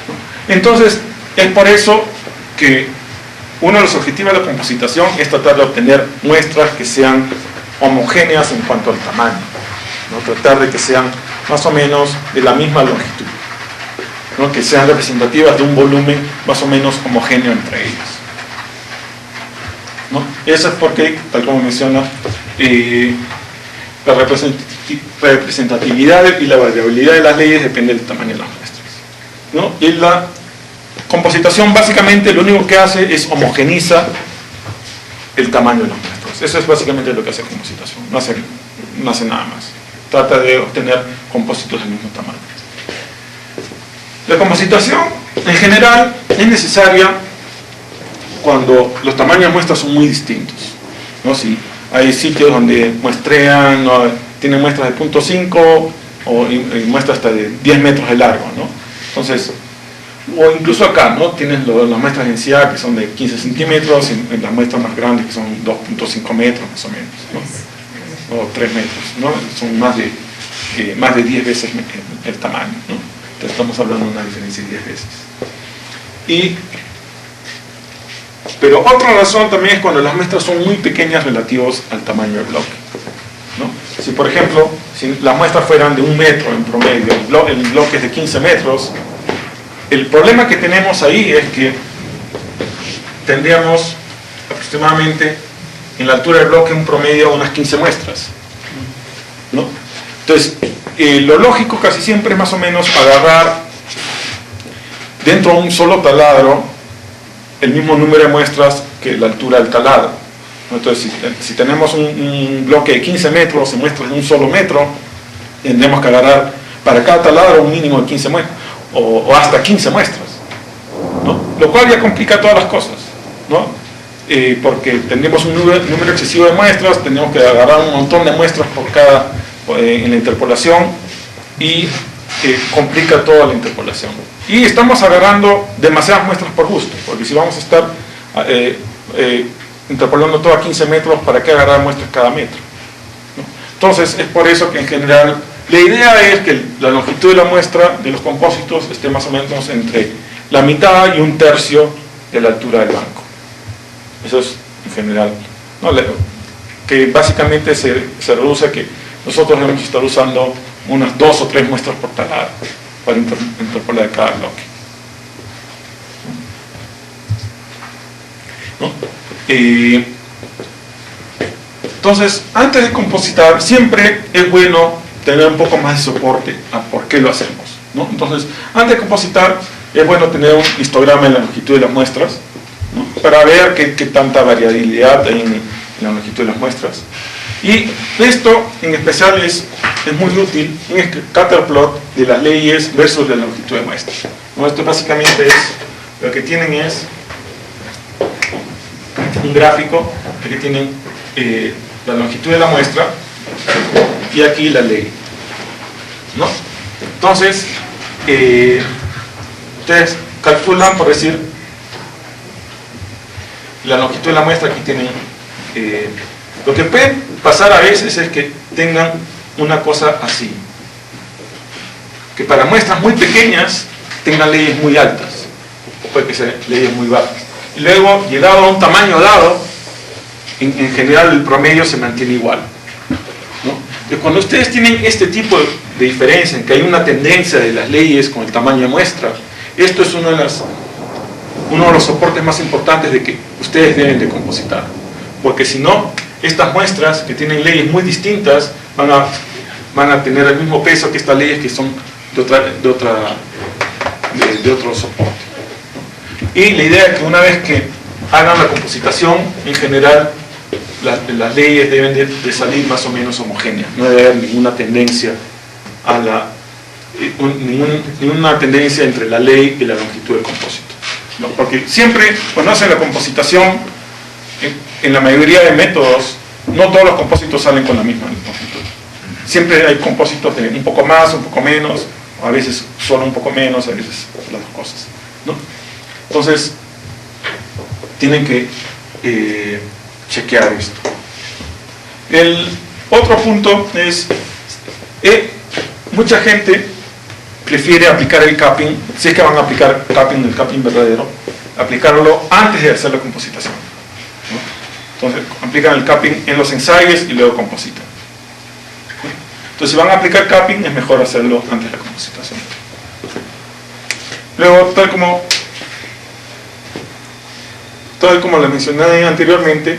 ¿no? Entonces es por eso que uno de los objetivos de la compositación es tratar de obtener muestras que sean homogéneas en cuanto al tamaño, ¿no? Tratar de que sean más o menos de la misma longitud, ¿no? Que sean representativas de un volumen más o menos homogéneo entre ellas, ¿no? Eso es porque, tal como menciona, la representatividad y la variabilidad de las leyes depende del tamaño de las muestras, ¿no? Y la compositación básicamente lo único que hace es homogeniza el tamaño de las muestras. Eso es básicamente lo que hace compositación, no hace nada más. Trata de obtener compósitos del mismo tamaño. La compositación en general es necesaria cuando los tamaños de muestras son muy distintos, ¿no? Si hay sitios donde muestrean, ¿no? Tienen muestras de 0.5 y muestras hasta de 10 metros de largo, ¿no? Entonces, o incluso acá, ¿no? Tienes las muestras de densidad que son de 15 centímetros y las muestras más grandes que son 2.5 metros más o menos, ¿no? O 3 metros, ¿no? Son más de 10 veces el tamaño, ¿no? Entonces estamos hablando de una diferencia de 10 veces. Pero otra razón también es cuando las muestras son muy pequeñas relativos al tamaño del bloque, ¿no? Si por ejemplo, si las muestras fueran de 1 metro en promedio, el bloque es de 15 metros, el problema que tenemos ahí es que tendríamos aproximadamente en la altura del bloque un promedio de unas 15 muestras, ¿no? Entonces, lo lógico casi siempre es más o menos agarrar dentro de un solo taladro el mismo número de muestras que la altura del taladro, ¿no? Entonces, si tenemos un bloque de 15 metros y muestras de un solo metro, tendremos que agarrar para cada taladro un mínimo de 15 muestras, o hasta 15 muestras, ¿no? Lo cual ya complica todas las cosas, ¿no? Porque tendremos un número excesivo de muestras, tendremos que agarrar un montón de muestras en la interpolación y complica toda la interpolación. Y estamos agarrando demasiadas muestras por gusto, porque si vamos a estar interpolando todo a 15 metros, ¿para qué agarrar muestras cada metro? ¿No? Entonces es por eso que en general la idea es que la longitud de la muestra de los compósitos esté más o menos entre la mitad y 1/3 de la altura del banco. Eso es en general, ¿no? Que básicamente se reduce a que nosotros debemos estar usando unas 2 o 3 muestras por taladro para interpolar cada bloque, ¿no? Entonces, antes de compositar, siempre es bueno tener un poco más de soporte a por qué lo hacemos, ¿no? Entonces, antes de compositar, es bueno tener un histograma de la longitud de las muestras, ¿no? Para ver qué tanta variabilidad hay en la longitud de las muestras. Y esto en especial es muy útil en el scatterplot de las leyes versus la longitud de muestra. ¿No? Esto básicamente es, lo que tienen es un gráfico, aquí tienen la longitud de la muestra y aquí la ley, ¿no? Entonces, ustedes calculan, por decir, la longitud de la muestra, aquí tienen, lo que puede pasar a veces es que tengan una cosa así, que para muestras muy pequeñas tengan leyes muy altas, o puede que sean leyes muy bajas, y luego, llegado a un tamaño dado, en general el promedio se mantiene igual, ¿no? Y cuando ustedes tienen este tipo de diferencia, en que hay una tendencia de las leyes con el tamaño de muestra, esto es uno de los soportes más importantes de que ustedes deben de compositar, porque si no, estas muestras que tienen leyes muy distintas van a tener el mismo peso que estas leyes que son de otro soporte. Y la idea es que una vez que hagan la compositación, en general las leyes deben de salir más o menos homogéneas, no debe haber ninguna tendencia ninguna tendencia entre la ley y la longitud del compósito, ¿no? Porque siempre cuando hacen la compositación, en la mayoría de métodos, no todos los compósitos salen con la misma longitud. Siempre hay compósitos de un poco más, un poco menos, a veces solo un poco menos, a veces las dos cosas, ¿no? Entonces, tienen que chequear esto. El otro punto es, mucha gente prefiere aplicar el capping, si es que van a aplicar el capping verdadero, aplicarlo antes de hacer la compositación, ¿no? Entonces, aplican el capping en los ensayos y luego compositan. Entonces, si van a aplicar capping, es mejor hacerlo antes de la compositación. Luego, tal como les mencioné anteriormente,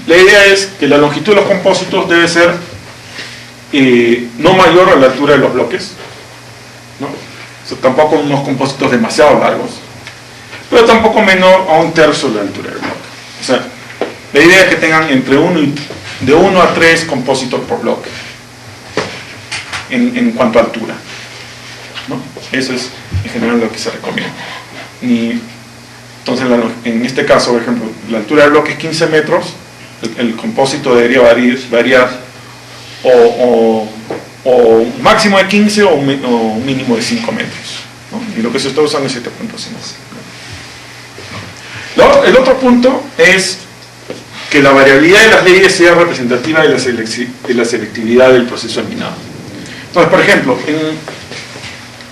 la idea es que la longitud de los compósitos debe ser no mayor a la altura de los bloques, ¿no? O sea, tampoco unos compósitos demasiado largos, pero tampoco menor a 1/3 de la altura del bloque. O sea, la idea es que tengan de 1 a 3 compósitos por bloque en cuanto a altura, ¿no? Eso es en general lo que se recomienda. Entonces, en este caso, por ejemplo, la altura del bloque es 15 metros, el compósito debería variar o un máximo de 15 o un mínimo de 5 metros, ¿no? Y lo que se está usando es 7.5. El otro punto es que la variabilidad de las leyes sea representativa de la selectividad del proceso de minado. Entonces, por ejemplo,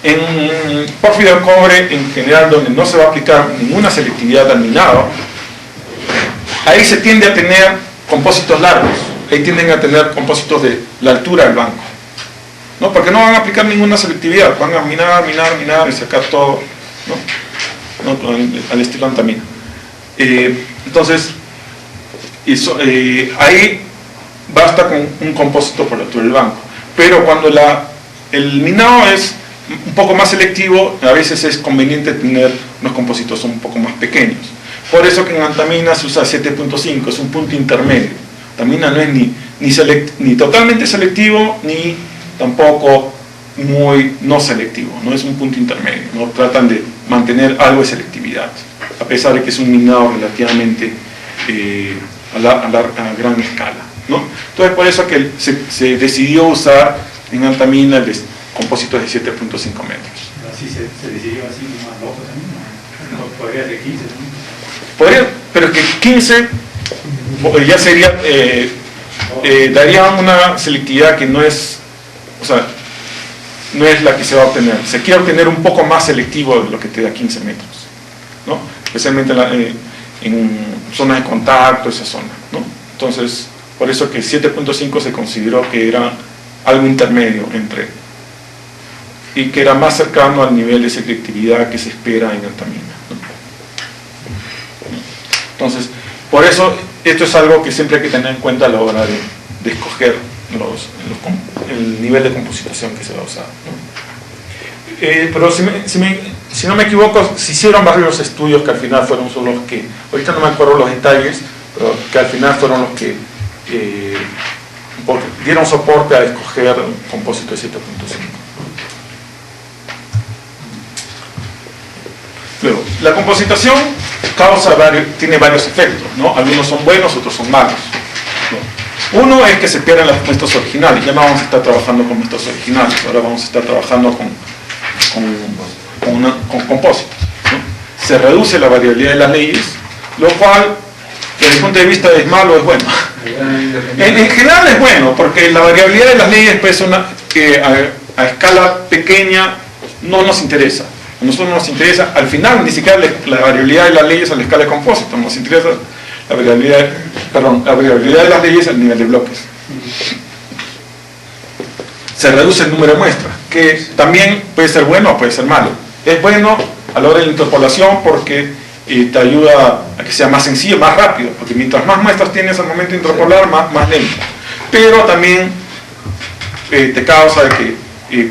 en pórfido de cobre, en general, donde no se va a aplicar ninguna selectividad al minado, ahí se tiende a tener compósitos largos, ahí tienden a tener compósitos de la altura del banco, ¿no? Porque no van a aplicar ninguna selectividad, van a minar y sacar todo, ¿no? Al estilo antamina. Entonces, ahí basta con un compósito por la altura del banco. Pero cuando el minado es un poco más selectivo, a veces es conveniente tener unos compósitos un poco más pequeños. Por eso que en antamina se usa 7.5, es un punto intermedio. Antamina no es ni totalmente selectivo, ni tampoco muy no selectivo, no es un punto intermedio, no tratan de mantener algo de selectividad, a pesar de que es un minado relativamente a gran escala, ¿no? Entonces, por eso que se decidió usar en antamina compósitos de 7.5 metros. Así se decidió así más loco también, ¿no? Podría ser 15 también. Podría, pero es que 15 ya sería, daría una selectividad que no es, o sea, no es la que se va a obtener. Se quiere obtener un poco más selectivo de lo que te da 15 metros, ¿no? Especialmente en zonas de contacto, esa zona, ¿no? Entonces, por eso que 7.5 se consideró que era algo intermedio y que era más cercano al nivel de selectividad que se espera en antamina, ¿no? Entonces, por eso esto es algo que siempre hay que tener en cuenta a la hora de escoger el nivel de compositación que se va a usar, ¿no? Pero si no me equivoco, se hicieron varios estudios que al final son los que, ahorita no me acuerdo los detalles, pero que al final fueron los que dieron soporte a escoger un compósito de 7.5. Luego, la compositación tiene varios efectos, ¿no? Algunos son buenos, otros son malos, ¿no? Uno es que se pierden las muestras originales. Ya no vamos a estar trabajando con muestras originales, ahora vamos a estar trabajando con compósitos, ¿no? Se reduce la variabilidad de las leyes, lo cual, desde el punto de vista es malo, es bueno. En general es bueno, porque la variabilidad de las leyes pues, a escala pequeña no nos interesa. A nosotros nos interesa, al final, ni siquiera la variabilidad de las leyes a la escala de compósito, nos interesa la variabilidad de las leyes al nivel de bloques. Se reduce el número de muestras, que también puede ser bueno o puede ser malo. Es bueno a la hora de la interpolación porque te ayuda a que sea más sencillo, más rápido, porque mientras más muestras tienes al momento de interpolar, más lento. Pero también te causa que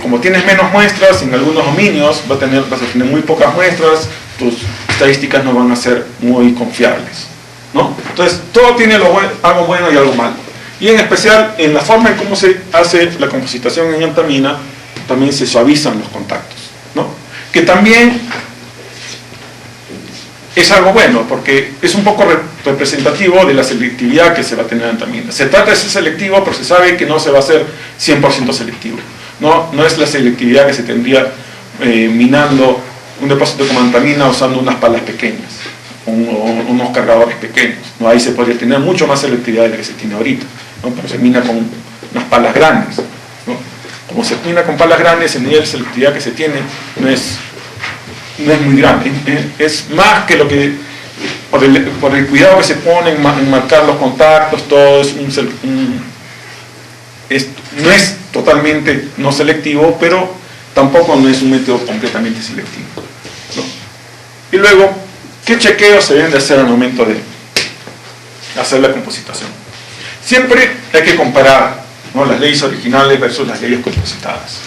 como tienes menos muestras, en algunos dominios vas a tener muy pocas muestras, tus estadísticas no van a ser muy confiables, ¿no? Entonces, todo tiene algo bueno y algo malo. Y en especial, en la forma en cómo se hace la compositación en enantamina, también se suavizan los contactos, ¿no? Que también es algo bueno, porque es un poco representativo de la selectividad que se va a tener en enantamina. Se trata de ser selectivo, pero se sabe que no se va a hacer 100% selectivo. No es la selectividad que se tendría minando un depósito como enantamina usando unas palas pequeñas, o unos cargadores pequeños, ¿no? Ahí se podría tener mucho más selectividad de la que se tiene ahorita, ¿no? Pero se mina con unas palas grandes, ¿no? Como se mina con palas grandes, el nivel de selectividad que se tiene no es muy grande, es más que lo que, por el cuidado que se pone en marcar los contactos, todo no es totalmente no selectivo, pero tampoco no es un método completamente selectivo, ¿no? Y luego, ¿qué chequeos se deben de hacer al momento de hacer la compositación? Siempre hay que comparar, ¿no?, las leyes originales versus las leyes compositadas,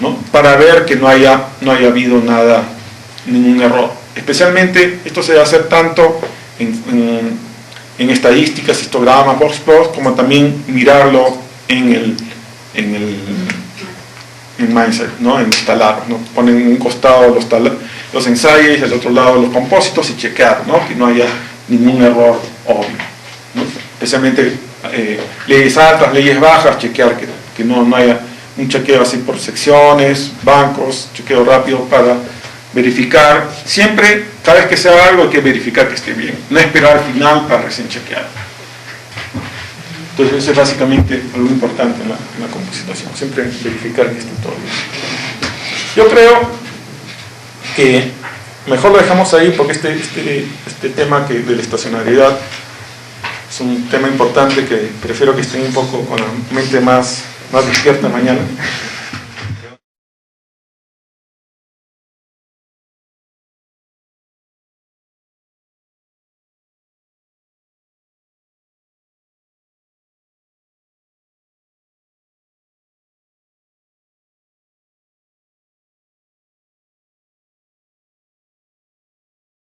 ¿no?, para ver que no haya habido ningún error. Especialmente esto se debe hacer tanto en estadísticas, histogramas, box-plots, como también mirarlo en Mindset, ¿no?, en instalar, ¿no? Ponen en un costado los ensayos y al otro lado los compósitos y chequear, ¿no?, que no haya ningún error obvio, ¿no? Especialmente leyes altas, leyes bajas, chequear que no haya un chequeo así por secciones, bancos, chequeo rápido para verificar. Siempre, cada vez que se haga algo hay que verificar que esté bien, no esperar al final para recién chequear. Entonces eso es básicamente algo importante en la compositación, siempre verificar que esté todo bien. Yo creo que mejor lo dejamos ahí porque este tema de la estacionalidad es un tema importante que prefiero que estén un poco con la mente más despierta mañana.